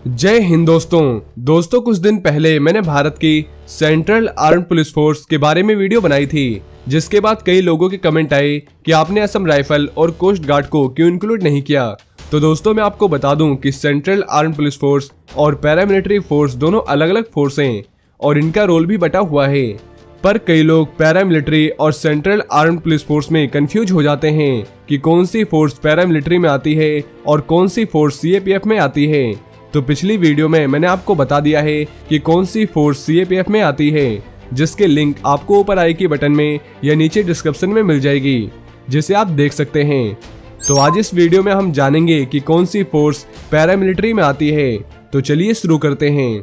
जय हिंद दोस्तों कुछ दिन पहले मैंने भारत की सेंट्रल आर्म्ड पुलिस फोर्स के बारे में वीडियो बनाई थी, जिसके बाद कई लोगों के कमेंट आए कि आपने असम राइफल और कोस्ट गार्ड को क्यों इंक्लूड नहीं किया। तो दोस्तों मैं आपको बता दूं कि सेंट्रल आर्म्ड पुलिस फोर्स और पैरामिलिट्री फोर्स दोनों अलग अलग फोर्स हैं और इनका रोल भी बटा हुआ है। पर कई लोग पैरामिलिट्री और सेंट्रल आर्म्ड पुलिस फोर्स में कंफ्यूज हो जाते हैं कि कौन सी फोर्स पैरामिलिट्री में आती है और कौन सी फोर्स सीएपीएफ में आती है। तो पिछली वीडियो में मैंने आपको बता दिया है कि कौन सी फोर्स सीएपीएफ में आती है, जिसके लिंक आपको ऊपर आई की बटन में या नीचे डिस्क्रिप्शन में मिल जाएगी, जिसे आप देख सकते हैं। तो आज इस वीडियो में हम जानेंगे कि कौन सी फोर्स पैरामिलिट्री में आती है। तो चलिए शुरू करते हैं।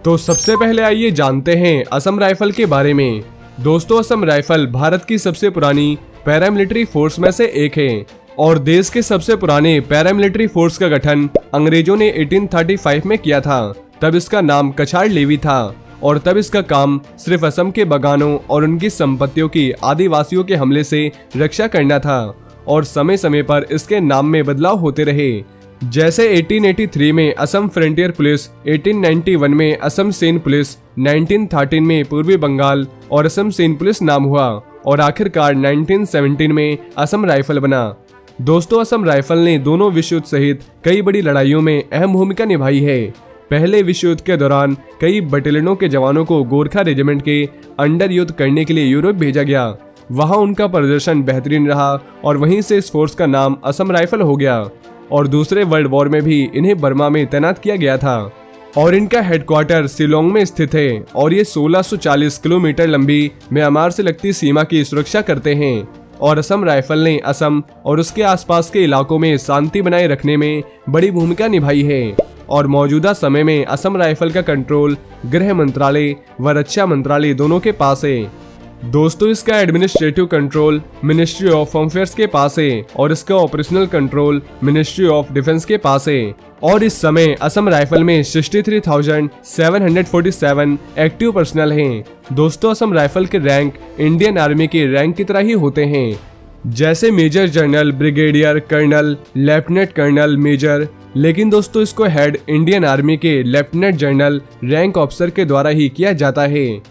तो सबसे पहले आइए जानते हैं असम राइफल के बारे में। दोस्तों असम राइफल भारत की सबसे पुरानी पैरामिलिट्री फोर्स में से एक है और देश के सबसे पुराने पैरामिलिट्री फोर्स का गठन अंग्रेजों ने 1835 में किया था। तब इसका नाम कछाड़ लेवी था और तब इसका काम सिर्फ असम के बागानों और उनकी संपत्तियों की आदिवासियों के हमले से रक्षा करना था और समय समय पर इसके नाम में बदलाव होते रहे। जैसे 1883 में असम फ्रंटियर पुलिस, 1891 में असम सैन्य पुलिस, 1913 में पूर्वी बंगाल और असम सैन्य पुलिस नाम हुआ और आखिरकार 1917 में असम राइफल बना। दोस्तों असम राइफल ने दोनों विश्व युद्ध सहित कई बड़ी लड़ाइयों में अहम भूमिका निभाई है। पहले विश्व युद्ध के दौरान कई बटालियनों के जवानों को गोरखा रेजिमेंट के अंडर युद्ध करने के लिए यूरोप भेजा गया। वहां उनका प्रदर्शन बेहतरीन रहा और वहीं से इस फोर्स का नाम असम राइफल हो गया और दूसरे वर्ल्ड वॉर में भी इन्हें बर्मा में तैनात किया गया था और इनका हेडक्वार्टर शिलोंग में स्थित है और ये 1640 किलोमीटर लंबी म्यांमार से लगती सीमा की सुरक्षा करते हैं। और असम राइफल ने असम और उसके आसपास के इलाकों में शांति बनाए रखने में बड़ी भूमिका निभाई है और मौजूदा समय में असम राइफल का कंट्रोल गृह मंत्रालय व रक्षा मंत्रालय दोनों के पास है। दोस्तों इसका administrative control ministry of home affairs के पास है और इसका operational control ministry of defence के पास है और इस समय असम राइफल में 63,747 एक्टिव पर्सनल हैं। दोस्तों असम राइफल के रैंक इंडियन आर्मी के रैंक की तरह ही होते हैं, जैसे major general, brigadier, colonel, lieutenant colonel, major. लेकिन दोस्तों इसको हेड इंडियन आर्मी के लेफ्टिनेंट जनरल रैंक ऑफिसर के द्वारा ही किया जाता है।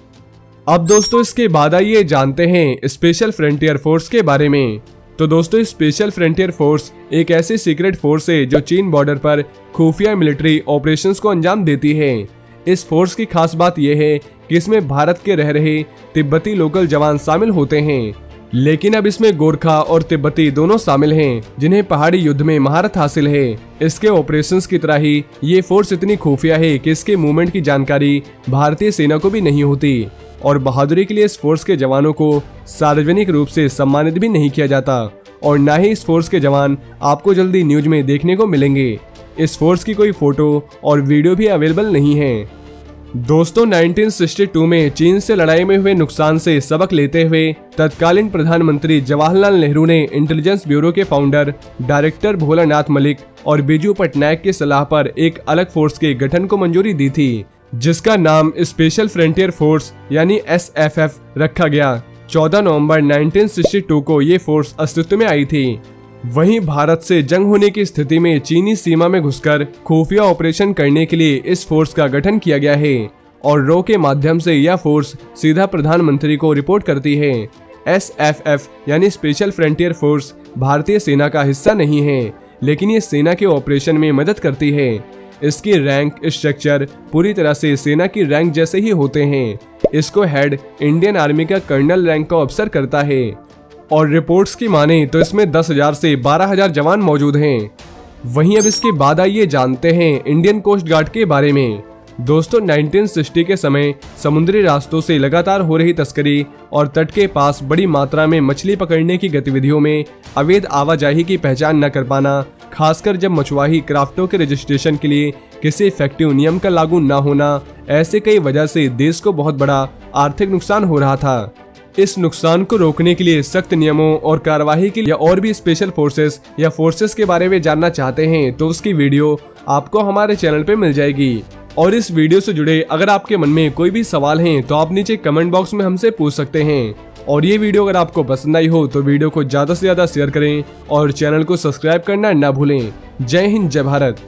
अब दोस्तों इसके बाद आइए जानते हैं स्पेशल फ्रंटियर फोर्स के बारे में। तो दोस्तों स्पेशल फ्रंटियर फोर्स एक ऐसी सीक्रेट फोर्स है जो चीन बॉर्डर पर खुफिया मिलिट्री ऑपरेशंस को अंजाम देती है। इस फोर्स की खास बात यह है कि इसमें भारत के रह रहे तिब्बती लोकल जवान शामिल होते हैं, लेकिन अब इसमें गोरखा और तिब्बती दोनों शामिल हैं जिन्हें पहाड़ी युद्ध में महारत हासिल है। इसके ऑपरेशंस की तरह ही ये फोर्स इतनी खुफिया है कि इसके मूवमेंट की जानकारी भारतीय सेना को भी नहीं होती और बहादुरी के लिए इस फोर्स के जवानों को सार्वजनिक रूप से सम्मानित भी नहीं किया जाता और न ही इस फोर्स के जवान आपको जल्दी न्यूज में देखने को मिलेंगे। इस फोर्स की कोई फोटो और वीडियो भी अवेलेबल नहीं है। दोस्तों 1962 में चीन से लड़ाई में हुए नुकसान से सबक लेते हुए तत्कालीन प्रधानमंत्री जवाहरलाल नेहरू ने इंटेलिजेंस ब्यूरो के फाउंडर डायरेक्टर भोलानाथ मलिक और बिजू पटनायक की सलाह पर एक अलग फोर्स के गठन को मंजूरी दी थी, जिसका नाम स्पेशल फ्रंटियर फोर्स यानी SFF रखा गया। 14 नवंबर 1962 को ये फोर्स अस्तित्व में आई थी। वहीं भारत से जंग होने की स्थिति में चीनी सीमा में घुसकर खुफिया ऑपरेशन करने के लिए इस फोर्स का गठन किया गया है और रो के माध्यम से यह फोर्स सीधा प्रधानमंत्री को रिपोर्ट करती है। SFF यानी स्पेशल फ्रंटियर फोर्स भारतीय सेना का हिस्सा नहीं है, लेकिन ये सेना के ऑपरेशन में मदद करती है। इसकी रैंक स्ट्रक्चर पूरी तरह से सेना की रैंक जैसे ही होते हैं। इसको हेड इंडियन आर्मी का कर्नल रैंक का अफसर करता है और रिपोर्ट्स की माने तो इसमें 10,000 से 12,000 जवान मौजूद हैं। वहीं अब इसके बाद आइए जानते हैं इंडियन कोस्ट गार्ड के बारे में। दोस्तों 1960 के समय समुद्री रास्तों से लगातार हो रही तस्करी और तट के पास बड़ी मात्रा में मछली पकड़ने की गतिविधियों में अवैध आवाजाही की पहचान न कर पाना, खासकर जब मछुआही क्राफ्टों के रजिस्ट्रेशन के लिए किसी इफेक्टिव नियम का लागू न होना, ऐसे कई वजह से देश को बहुत बड़ा आर्थिक नुकसान हो रहा था। इस नुकसान को रोकने के लिए सख्त नियमों और कार्यवाही के लिए और भी स्पेशल फोर्सेस या फोर्सेस के बारे में जानना चाहते हैं तो उसकी वीडियो आपको हमारे चैनल पे मिल जाएगी। और इस वीडियो से जुड़े अगर आपके मन में कोई भी सवाल हैं तो आप नीचे कमेंट बॉक्स में हमसे पूछ सकते हैं। और ये वीडियो अगर आपको पसंद आई हो तो वीडियो को ज्यादा से ज्यादा शेयर करें और चैनल को सब्सक्राइब करना ना भूलें। जय हिंद, जय भारत।